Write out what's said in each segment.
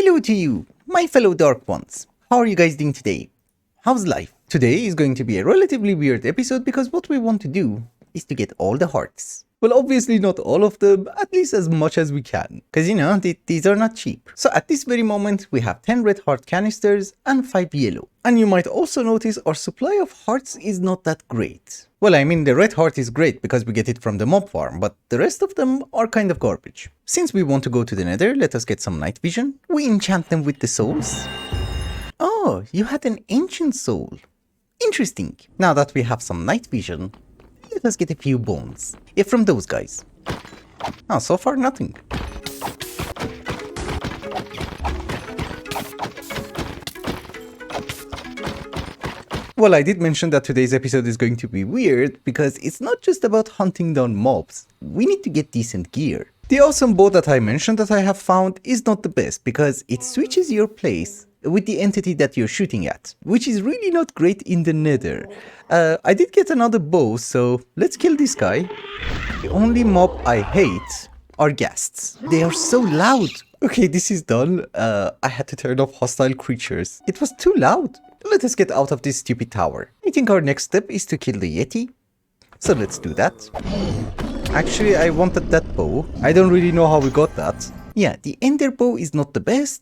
Hello to you, my fellow Dark ones. How are you guys doing today? How's life? Today is going to be a relatively weird episode because what we want to do is to get all the hearts. Well, obviously not all of them, at least as much as we can. Because you know, these are not cheap. So at this very moment, we have 10 red heart canisters and 5 yellow. And you might also notice our supply of hearts is not that great. Well, I mean, the red heart is great because we get it from the mob farm, but the rest of them are kind of garbage. Since we want to go to the Nether, let us get some night vision. We enchant them with the souls. Oh, you had an ancient soul. Interesting. Now that we have some night vision, let us get a few bones. Yeah, from those guys. Oh, so far nothing. Well, I did mention that today's episode is going to be weird because it's not just about hunting down mobs. We need to get decent gear. The awesome bow that I mentioned that I have found is not the best because it switches your place with the entity that you're shooting at, which is really not great in the Nether. I did get another bow, so let's kill this guy. The only mob I hate are ghasts. They are so loud. Okay, this is done. I had to turn off hostile creatures. It was too loud. Let us get out of this stupid tower. I think our next step is to kill the Yeti. So let's do that. Actually, I wanted that bow. I don't really know how we got that. Yeah, the ender bow is not the best.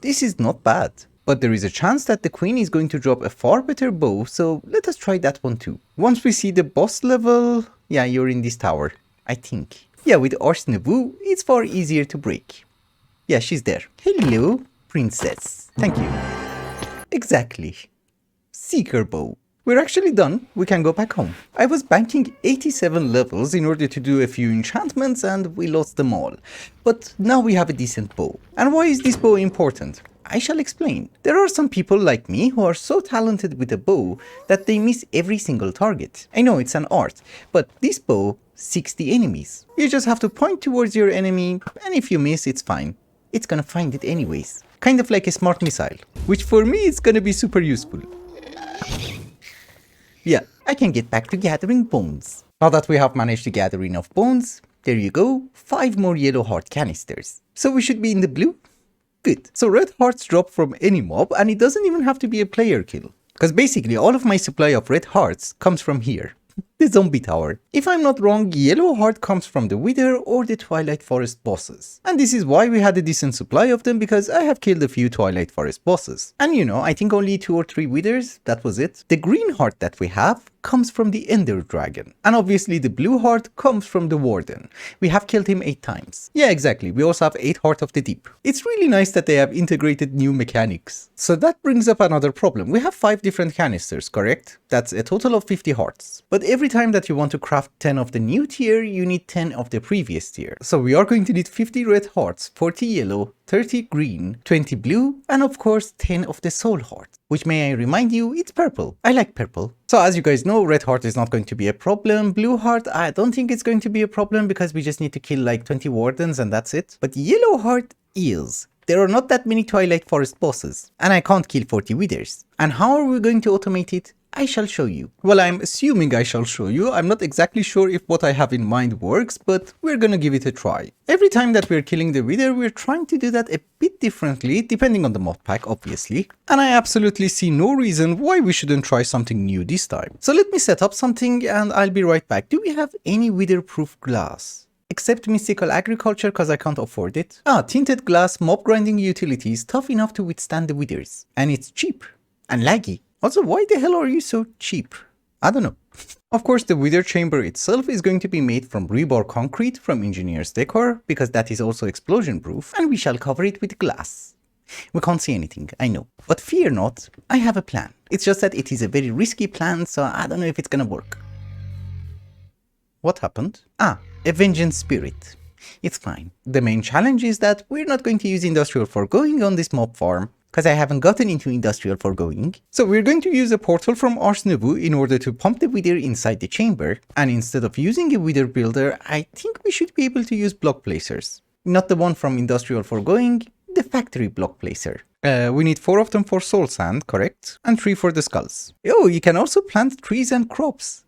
This is not bad. But there is a chance that the queen is going to drop a far better bow, so let us try that one too. Once we see the boss level, yeah, you're in this tower, I think. Yeah, with isnt, it's far easier to break. Yeah, she's there. Hello, princess. Thank you. Exactly. Seeker bow. We're actually done. We can go back home. I was banking 87 levels in order to do a few enchantments and we lost them all. But now we have a decent bow. And why is this bow important? I shall explain. There are some people like me who are so talented with a bow that they miss every single target. I know it's an art, but this bow seeks the enemies. You just have to point towards your enemy, and if you miss, it's fine. It's gonna find it anyways. Kind of like a smart missile, which for me is gonna be super useful. Yeah, I can get back to gathering bones. Now that we have managed to gather enough bones, there you go, 5 more yellow heart canisters. So we should be in the blue? Good. So red hearts drop from any mob and it doesn't even have to be a player kill. Because basically all of my supply of red hearts comes from here. The zombie tower. If I'm not wrong, yellow heart comes from the Wither or the Twilight Forest bosses. And this is why we had a decent supply of them, because I have killed a few Twilight Forest bosses. And you know, I think only 2 or 3 Withers, that was it. The green heart that we have comes from the Ender Dragon. And obviously the blue heart comes from the Warden. We have killed him 8 times. Yeah, exactly. We also have 8 Heart of the Deep. It's really nice that they have integrated new mechanics. So that brings up another problem. We have 5 different canisters, correct? That's a total of 50 hearts. But every time that you want to craft 10 of the new tier, you need 10 of the previous tier. So we are going to need 50 red hearts, 40 yellow, 30 green, 20 blue, and of course 10 of the soul heart. Which, may I remind you, it's purple. I like purple. So as you guys know, red heart is not going to be a problem. Blue heart, I don't think it's going to be a problem because we just need to kill like 20 wardens and that's it. But yellow heart is. There are not that many Twilight Forest bosses. And I can't kill 40 withers. And how are we going to automate it? I shall show you. Well, I'm assuming I shall show you. I'm not exactly sure if what I have in mind works, but we're gonna give it a try. Every time that we're killing the Wither, we're trying to do that a bit differently, depending on the mod pack, obviously. And I absolutely see no reason why we shouldn't try something new this time. So let me set up something and I'll be right back. Do we have any Wither-proof glass? Except mystical agriculture because I can't afford it. Tinted glass mob grinding utilities tough enough to withstand the Withers. And it's cheap. And laggy. Also, why the hell are you so cheap? I don't know. Of course, the Wither chamber itself is going to be made from rebar concrete from Engineer's Decor, because that is also explosion proof, and we shall cover it with glass. We can't see anything, I know. But fear not, I have a plan. It's just that it is a very risky plan, so I don't know if it's gonna work. What happened? A vengeance spirit. It's fine. The main challenge is that we're not going to use industrial foregoing on this mob farm, because I haven't gotten into industrial foregoing. So we're going to use a portal from isnt in order to pump the Wither inside the chamber. And instead of using a Wither builder, I think we should be able to use block placers. Not the one from industrial foregoing, the factory block placer. We need 4 of them for soul sand, correct? And 3 for the skulls. Oh, you can also plant trees and crops.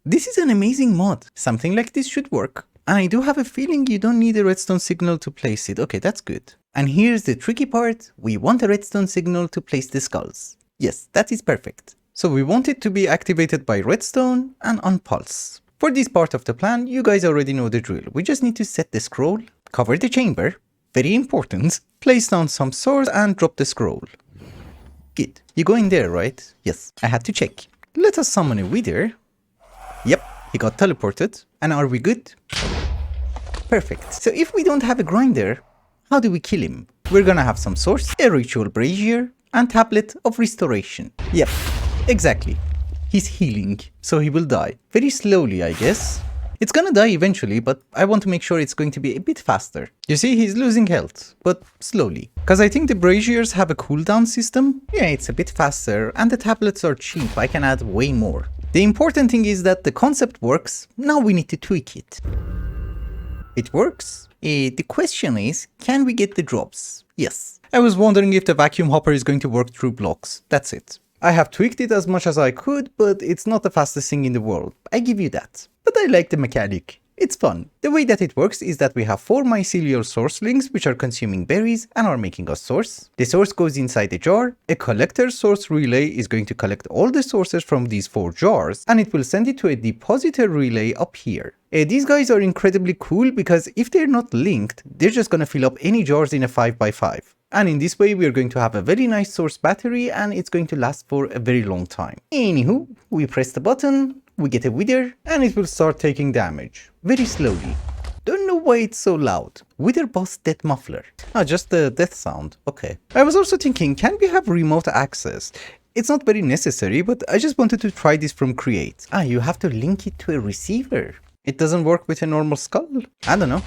This is an amazing mod. Something like this should work. And I do have a feeling you don't need a redstone signal to place it. Okay, that's good. And here's the tricky part. We want a redstone signal to place the skulls. Yes, that is perfect. So we want it to be activated by redstone and on pulse. For this part of the plan, you guys already know the drill. We just need to set the scroll, cover the chamber, very important, place down some swords and drop the scroll. Good. You go in there, right? Yes, I had to check. Let us summon a wither. Yep, he got teleported. And are we good? Perfect. So if we don't have a grinder, how do we kill him? We're gonna have some swords, a ritual brazier, and tablet of restoration. Yep, exactly. He's healing, so he will die. Very slowly, I guess. It's gonna die eventually, but I want to make sure it's going to be a bit faster. You see, he's losing health, but slowly. Because I think the braziers have a cooldown system. Yeah, it's a bit faster, and the tablets are cheap. I can add way more. The important thing is that the concept works. Now we need to tweak it. It works. The question is, can we get the drops? Yes. I was wondering if the vacuum hopper is going to work through blocks. That's it. I have tweaked it as much as I could, but it's not the fastest thing in the world. I give you that. But I like the mechanic. It's fun. The way that it works is that we have 4 mycelial sourcelings which are consuming berries and are making us source. The source goes inside the jar. A collector source relay is going to collect all the sources from these 4 jars and it will send it to a depositor relay up here. These guys are incredibly cool because if they're not linked, they're just gonna fill up any jars in a 5x5. And in this way, we are going to have a very nice source battery and it's going to last for a very long time. Anywho, we press the button, we get a wither, and it will start taking damage. Very slowly. Don't know why it's so loud. Wither boss death muffler. Ah, just the death sound. Okay. I was also thinking, can we have remote access? It's not very necessary, but I just wanted to try this from create. Ah, you have to link it to a receiver. It doesn't work with a normal skull? I don't know.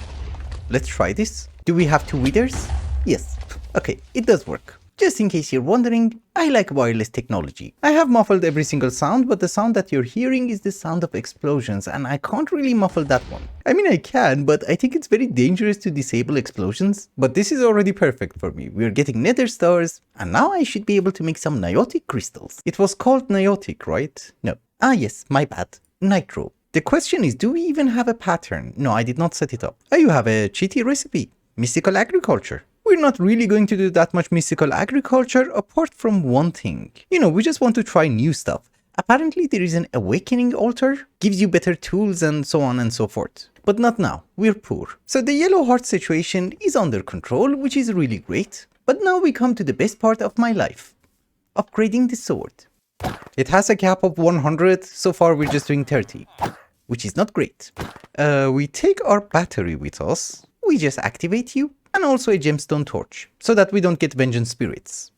Let's try this. Do we have 2 withers? Yes. Okay, it does work. Just in case you're wondering, I like wireless technology. I have muffled every single sound, but the sound that you're hearing is the sound of explosions, and I can't really muffle that one. I mean, I can, but I think it's very dangerous to disable explosions. But this is already perfect for me. We're getting nether stars, and now I should be able to make some niotic crystals. It was called niotic, right? No. Ah yes, my bad. Nitro. The question is, do we even have a pattern? No, I did not set it up. Oh, you have a cheaty recipe. Mystical agriculture. We're not really going to do that much mystical agriculture apart from one thing. You know, we just want to try new stuff. Apparently there is an awakening altar, gives you better tools and so on and so forth. But not now, we're poor. So the yellow heart situation is under control, which is really great. But now we come to the best part of my life. Upgrading the sword. It has a cap of 100, so far we're just doing 30. Which is not great. We take our battery with us, we just activate you, and also a gemstone torch, so that we don't get vengeance spirits.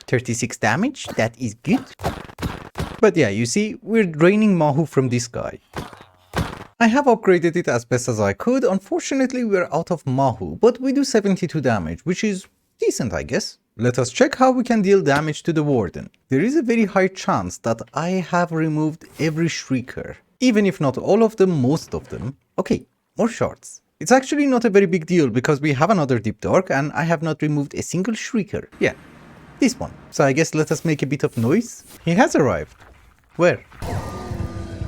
36 damage, that is good. But yeah, you see, we're draining Mahu from this guy. I have upgraded it as best as I could. Unfortunately, we're out of Mahu, but we do 72 damage, which is decent, I guess. Let us check how we can deal damage to the warden. There is a very high chance that I have removed every shrieker. Even if not all of them, most of them. Okay, more shards. It's actually not a very big deal because we have another deep dark and I have not removed a single shrieker. Yeah, this one. So I guess let us make a bit of noise. He has arrived. Where?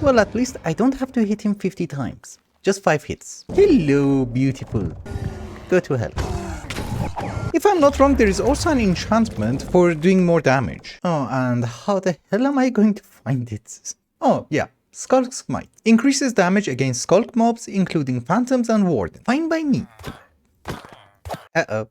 Well, at least I don't have to hit him 50 times. Just 5 hits. Hello, beautiful. Go to hell. If I'm not wrong, there is also an enchantment for doing more damage. Oh, and how the hell am I going to find it? Oh, yeah. Skulk Smite. Increases damage against skulk mobs, including phantoms and wardens. Fine by me. Uh-oh.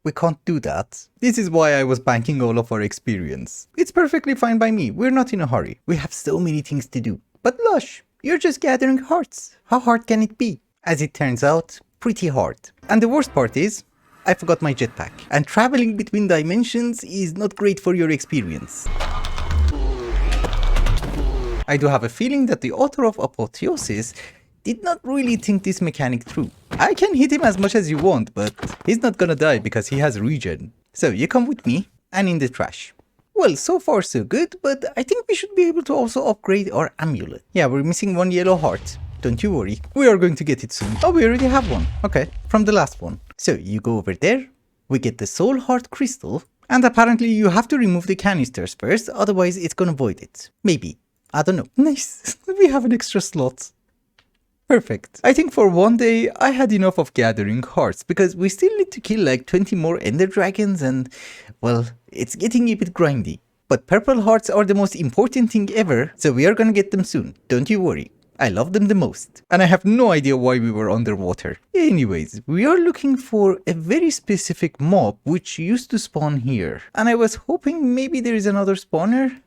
We can't do that. This is why I was banking all of our experience. It's perfectly fine by me. We're not in a hurry. We have so many things to do. But Lash, you're just gathering hearts. How hard can it be? As it turns out, pretty hard. And the worst part is, I forgot my jetpack. And traveling between dimensions is not great for your experience. I do have a feeling that the author of Apotheosis did not really think this mechanic through. I can hit him as much as you want, but he's not gonna die because he has regen. So you come with me and in the trash. Well, so far so good, but I think we should be able to also upgrade our amulet. Yeah, we're missing 1 yellow heart. Don't you worry, we are going to get it soon. Oh, we already have one. Okay, from the last one. So you go over there, we get the soul heart crystal, and apparently you have to remove the canisters first, otherwise it's gonna void it. Maybe. I don't know. Nice. We have an extra slot. Perfect. I think for one day, I had enough of gathering hearts because we still need to kill like 20 more ender dragons and, well, it's getting a bit grindy. But purple hearts are the most important thing ever, so we are gonna get them soon, don't you worry. I love them the most. And I have no idea why we were underwater. Anyways, we are looking for a very specific mob which used to spawn here. And I was hoping maybe there is another spawner.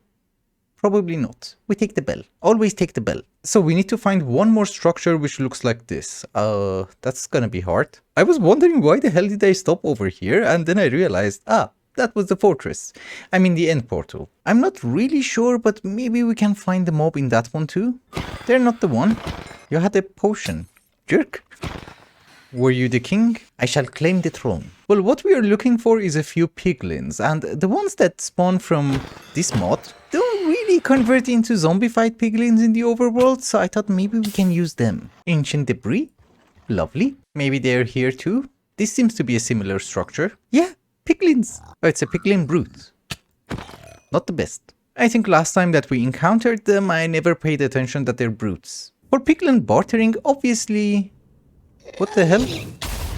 Probably not. We take the bell. Always take the bell. So we need to find one more structure which looks like this. That's gonna be hard. I was wondering why the hell did I stop over here, and then I realized, that was the fortress. I mean the end portal. I'm not really sure, but maybe we can find the mob in that one too. They're not the one. You had a potion. Jerk. Were you the king? I shall claim the throne. Well, what we are looking for is a few piglins, and the ones that spawn from this mod don't really convert into zombified piglins in the overworld, so I thought maybe we can use them. Ancient debris? Lovely. Maybe they're here too? This seems to be a similar structure. Yeah, piglins. Oh, it's a piglin brute. Not the best. I think last time that we encountered them, I never paid attention that they're brutes. For piglin bartering, obviously... What the hell?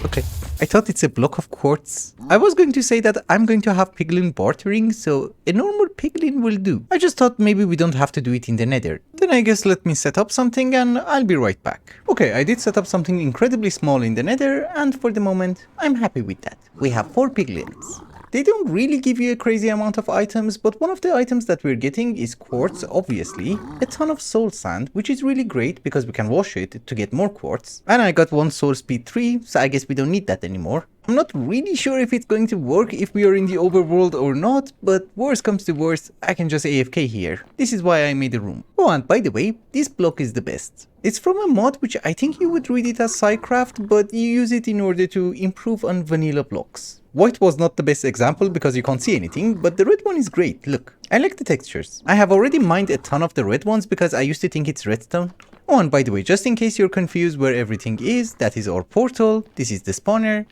Okay, I thought it's a block of quartz. I was going to say that I'm going to have piglin bartering, so a normal piglin will do. I just thought maybe we don't have to do it in the nether. Then I guess let me set up something and I'll be right back. Okay, I did set up something incredibly small in the nether, and for the moment, I'm happy with that. We have 4 piglins. They don't really give you a crazy amount of items, but one of the items that we're getting is quartz, obviously, a ton of soul sand, which is really great because we can wash it to get more quartz. And I got 1 soul speed 3, so I guess we don't need that anymore. I'm not really sure if it's going to work if we are in the overworld or not, but worst comes to worst, I can just AFK here. This is why I made a room. Oh, and by the way, this block is the best. It's from a mod which I think you would read it as Psycraft, but you use it in order to improve on vanilla blocks. White was not the best example because you can't see anything, but the red one is great, look. I like the textures. I have already mined a ton of the red ones because I used to think it's redstone. Oh, and by the way, just in case you're confused where everything is, that is our portal, this is the spawner.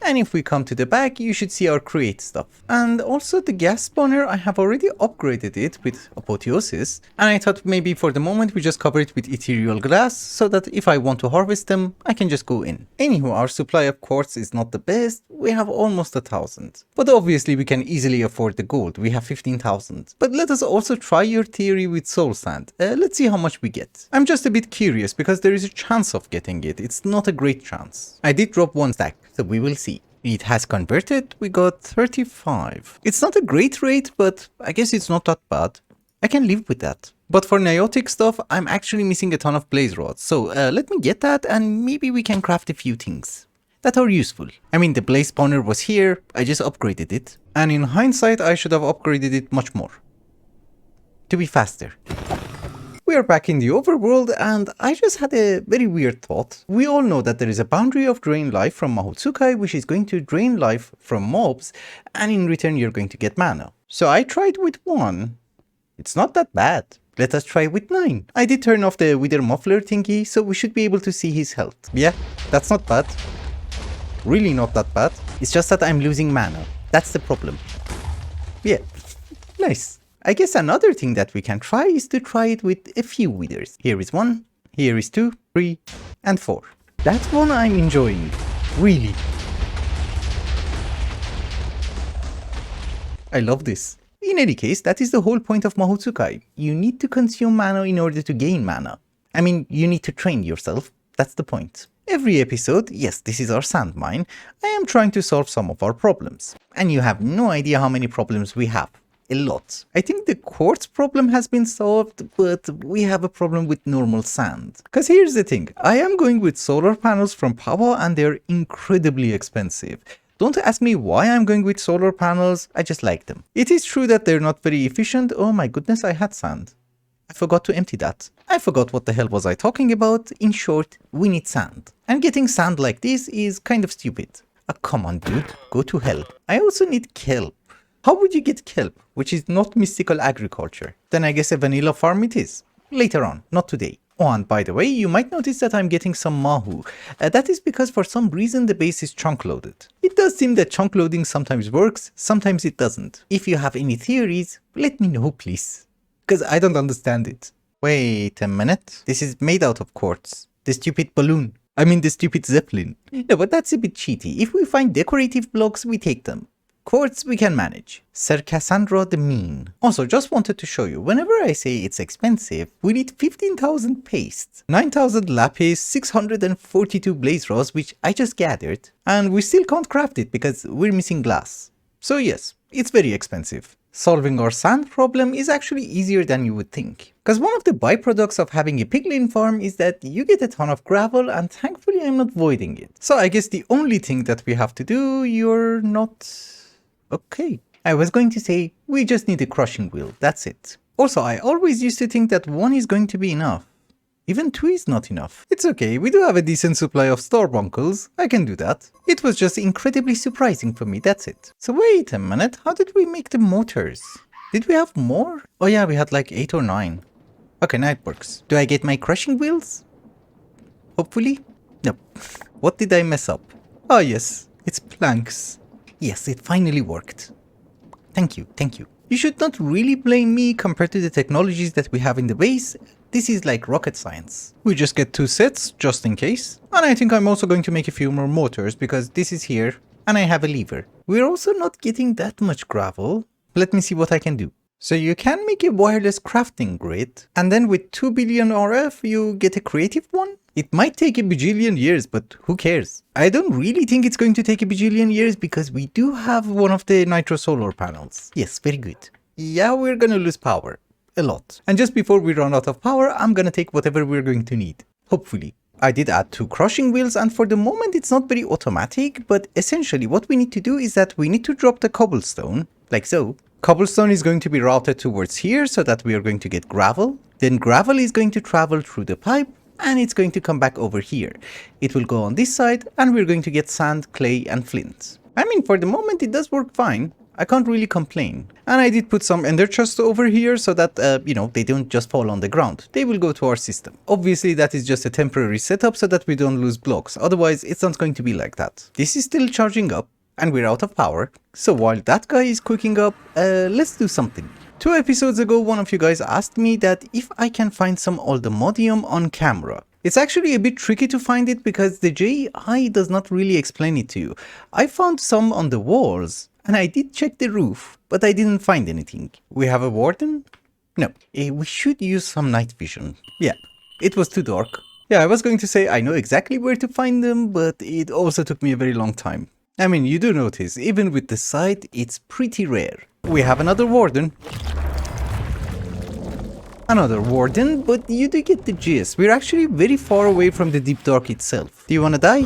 And if we come to the back, you should see our create stuff. And also the gas spawner, I have already upgraded it with apotheosis. And I thought maybe for the moment we just cover it with ethereal glass, so that if I want to harvest them, I can just go in. Anywho, our supply of quartz is not the best. We have almost 1,000. But obviously we can easily afford the gold. We have 15,000. But let us also try your theory with soul sand. Let's see how much we get. I'm just a bit curious because there is a chance of getting it. It's not a great chance. I did drop 1 stack, so we will see. It has converted, we got 35. It's not a great rate, but I guess it's not that bad. I can live with that. But for Niotic stuff, I'm actually missing a ton of blaze rods. So let me get that and maybe we can craft a few things that are useful. I mean, the blaze spawner was here, I just upgraded it. And in hindsight, I should have upgraded it much more. To be faster. We are back in the overworld and I just had a very weird thought. We all know that there is a boundary of drain life from Mahotsukai which is going to drain life from mobs, and in return you're going to get mana. So I tried with 1. It's not that bad. Let us try with 9. I did turn off the wither muffler thingy, so we should be able to see his health. Yeah, that's not bad. Really not that bad. It's just that I'm losing mana. That's the problem. Yeah, nice. I guess another thing that we can try is to try it with a few withers. Here is 1, here is 2, 3, and 4. That one I'm enjoying. Really. I love this. In any case, that is the whole point of Mahotsukai. You need to consume mana in order to gain mana. I mean, you need to train yourself. That's the point. Every episode, yes, this is our sand mine, I am trying to solve some of our problems. And you have no idea how many problems we have. A lot. I think the quartz problem has been solved, but we have a problem with normal sand. Because here's the thing, I am going with solar panels from Power and they're incredibly expensive. Don't ask me why I'm going with solar panels, I just like them. It is true that they're not very efficient. Oh my goodness, I had sand. I forgot to empty that. I forgot what the hell was I talking about. In short, we need sand. And getting sand like this is kind of stupid. Come on dude, go to hell. I also need kelp. How would you get kelp, which is not mystical agriculture? Then I guess a vanilla farm it is. Later on, not today. Oh, and by the way, you might notice that I'm getting some Mahu. That is because for some reason the base is chunk loaded. It does seem that chunk loading sometimes works, sometimes it doesn't. If you have any theories, let me know please. Because I don't understand it. Wait a minute. This is made out of quartz. The stupid balloon. I mean the stupid zeppelin. No, but that's a bit cheaty. If we find decorative blocks, we take them. Quartz we can manage. Sir Cassandra the Mean. Also, just wanted to show you, whenever I say it's expensive, we need 15,000 paste, 9,000 lapis, 642 blaze rods, which I just gathered, and we still can't craft it because we're missing glass. So yes, it's very expensive. Solving our sand problem is actually easier than you would think. Because one of the byproducts of having a piglin farm is that you get a ton of gravel, and thankfully I'm not voiding it. So I guess the only thing that we have to do, you're not... Okay. I was going to say, we just need a crushing wheel, that's it. Also, I always used to think that 1 is going to be enough. Even 2 is not enough. It's okay, we do have a decent supply of starbunkles, I can do that. It was just incredibly surprising for me, that's it. So wait a minute, how did we make the motors? Did we have more? Oh yeah, we had like 8 or 9. Okay, now it works. Do I get my crushing wheels? Hopefully? Nope. What did I mess up? Oh yes, it's planks. Yes, it finally worked. Thank you, thank you. You should not really blame me compared to the technologies that we have in the base. This is like rocket science. We just get 2 sets, just in case. And I think I'm also going to make a few more motors, because this is here, and I have a lever. We're also not getting that much gravel. Let me see what I can do. So you can make a wireless crafting grid, and then with 2 billion RF, you get a creative one? It might take a bajillion years, but who cares? I don't really think it's going to take a bajillion years because we do have one of the nitro solar panels. Yes, very good. Yeah, we're gonna lose power. A lot. And just before we run out of power, I'm gonna take whatever we're going to need. Hopefully. I did add 2 crushing wheels, and for the moment it's not very automatic, but essentially what we need to do is that we need to drop the cobblestone, like so. Cobblestone is going to be routed towards here so that we are going to get gravel. Then gravel is going to travel through the pipe, and it's going to come back over here. It will go on this side, and we're going to get sand, clay, and flint. I mean, for the moment it does work fine. I can't really complain. And I did put some ender chests over here so that, they don't just fall on the ground. They will go to our system. Obviously, that is just a temporary setup so that we don't lose blocks. Otherwise, it's not going to be like that. This is still charging up, and we're out of power. So while that guy is cooking up, let's do something. 2 episodes ago, one of you guys asked me that if I can find some oldemodium on camera. It's actually a bit tricky to find it because the JI does not really explain it to you. I found some on the walls, and I did check the roof, but I didn't find anything. We have a warden? No. We should use some night vision. Yeah, it was too dark. Yeah, I was going to say I know exactly where to find them, but it also took me a very long time. I mean, you do notice, even with the sight, it's pretty rare. We have another warden. Another warden, but you do get the gist. We're actually very far away from the deep dark itself. Do you wanna die?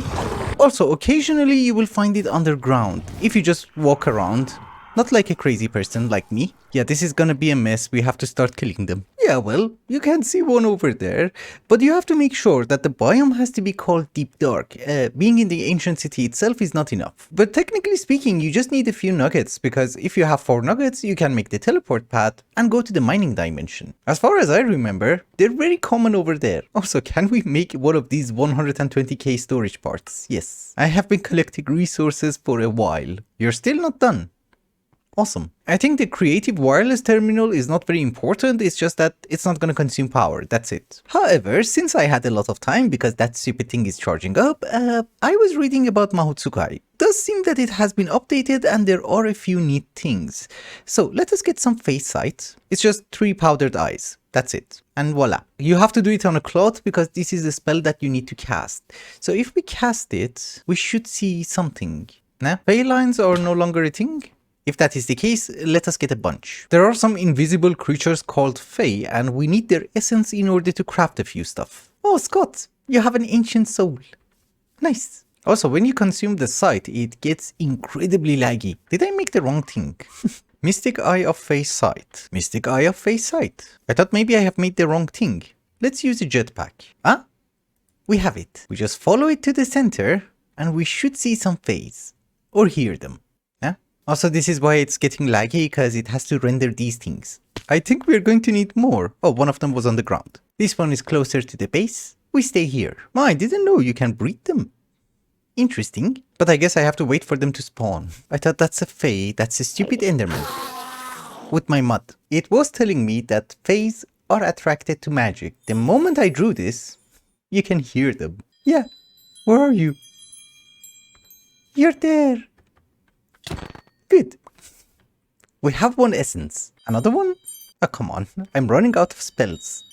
Also, occasionally you will find it underground, if you just walk around. Not like a crazy person like me. Yeah, this is gonna be a mess, we have to start killing them. Yeah, well, you can see one over there, but you have to make sure that the biome has to be called Deep Dark. Being in the ancient city itself is not enough. But technically speaking, you just need a few nuggets, because if you have 4 nuggets, you can make the teleport path and go to the mining dimension. As far as I remember, they're very common over there. Also, can we make one of these 120k storage parts? Yes. I have been collecting resources for a while. You're still not done. Awesome. I think the creative wireless terminal is not very important, it's just that it's not gonna consume power, that's it. However, since I had a lot of time because that stupid thing is charging up, I was reading about Mahotsukai. Does seem that it has been updated and there are a few neat things. So let us get some face sight. It's just 3 powdered eyes. That's it. And voila. You have to do it on a cloth because this is a spell that you need to cast. So if we cast it, we should see something. Nah? Fey lines are no longer a thing? If that is the case, let us get a bunch. There are some invisible creatures called Fey, and we need their essence in order to craft a few stuff. Oh, Scott, you have an ancient soul. Nice. Also, when you consume the sight, it gets incredibly laggy. Did I make the wrong thing? Mystic Eye of Fey Sight. Mystic Eye of Fey Sight. I thought maybe I have made the wrong thing. Let's use a jetpack. Ah? We have it. We just follow it to the center, and we should see some Feys. Or hear them. Also, this is why it's getting laggy, because it has to render these things. I think we're going to need more. Oh, one of them was on the ground. This one is closer to the base. We stay here. Oh, I didn't know you can breed them. Interesting. But I guess I have to wait for them to spawn. I thought that's a Fey. That's a stupid Enderman. With my mud. It was telling me that Feys are attracted to magic. The moment I drew this, You can hear them. Yeah, where are you? You're there. Good. We have one essence. Another one? Oh, come on. I'm running out of spells.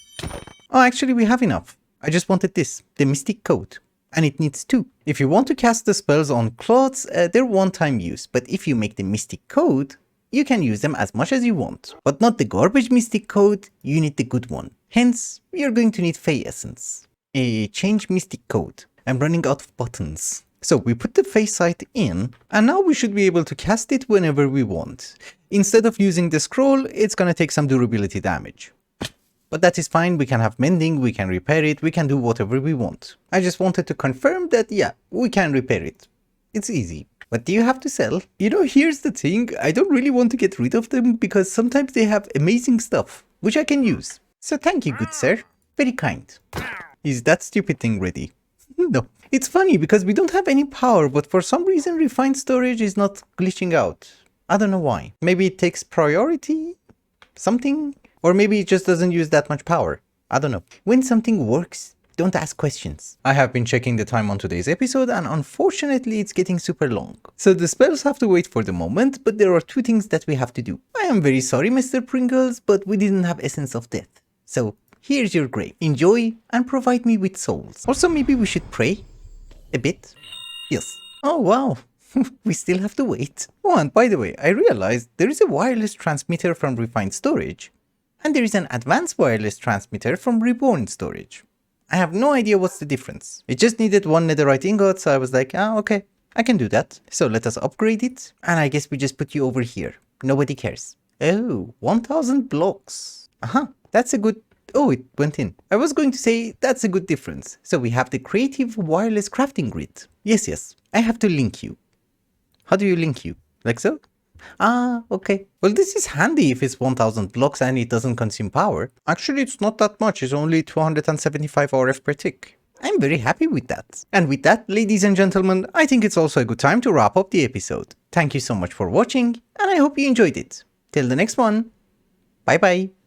Oh, actually, we have enough. I just wanted this, the Mystic Code. And it needs 2. If you want to cast the spells on cloths, they're one-time use. But if you make the Mystic Code, you can use them as much as you want. But not the garbage Mystic Code, you need the good one. Hence, you're going to need Fey Essence. Change Mystic Code. I'm running out of buttons. So we put the Fey Sight in, and now we should be able to cast it whenever we want. Instead of using the scroll, it's gonna take some durability damage. But that is fine, we can have mending, we can repair it, we can do whatever we want. I just wanted to confirm that, yeah, we can repair it. It's easy. What do you have to sell? You know, here's the thing, I don't really want to get rid of them because sometimes they have amazing stuff, which I can use. So thank you, good sir. Very kind. Is that stupid thing ready? No. It's funny because we don't have any power, but for some reason refined storage is not glitching out. I don't know why. Maybe it takes priority? Something? Or maybe it just doesn't use that much power. I don't know. When something works, don't ask questions. I have been checking the time on today's episode and unfortunately it's getting super long. So the spells have to wait for the moment, but there are 2 things that we have to do. I am very sorry, Mr. Pringles, but we didn't have Essence of Death. So here's your grave. Enjoy and provide me with souls. Also, maybe we should pray a bit. Yes. Oh, wow. We still have to wait. Oh, and by the way, I realized there is a wireless transmitter from Refined Storage, and there is an advanced wireless transmitter from Reborn Storage. I have no idea what's the difference. It just needed 1 netherite ingot, so I was like, okay, I can do that. So let us upgrade it, and I guess we just put you over here. Nobody cares. Oh, 1000 blocks. That's a good... Oh, it went in. I was going to say that's a good difference. So we have the creative wireless crafting grid. Yes, I have to link you. How do you link you? Like so? Ah, okay. Well, this is handy if it's 1000 blocks and it doesn't consume power. Actually, it's not that much. It's only 275 RF per tick. I'm very happy with that. And with that, ladies and gentlemen, I think it's also a good time to wrap up the episode. Thank you so much for watching, and I hope you enjoyed it. Till the next one. Bye bye.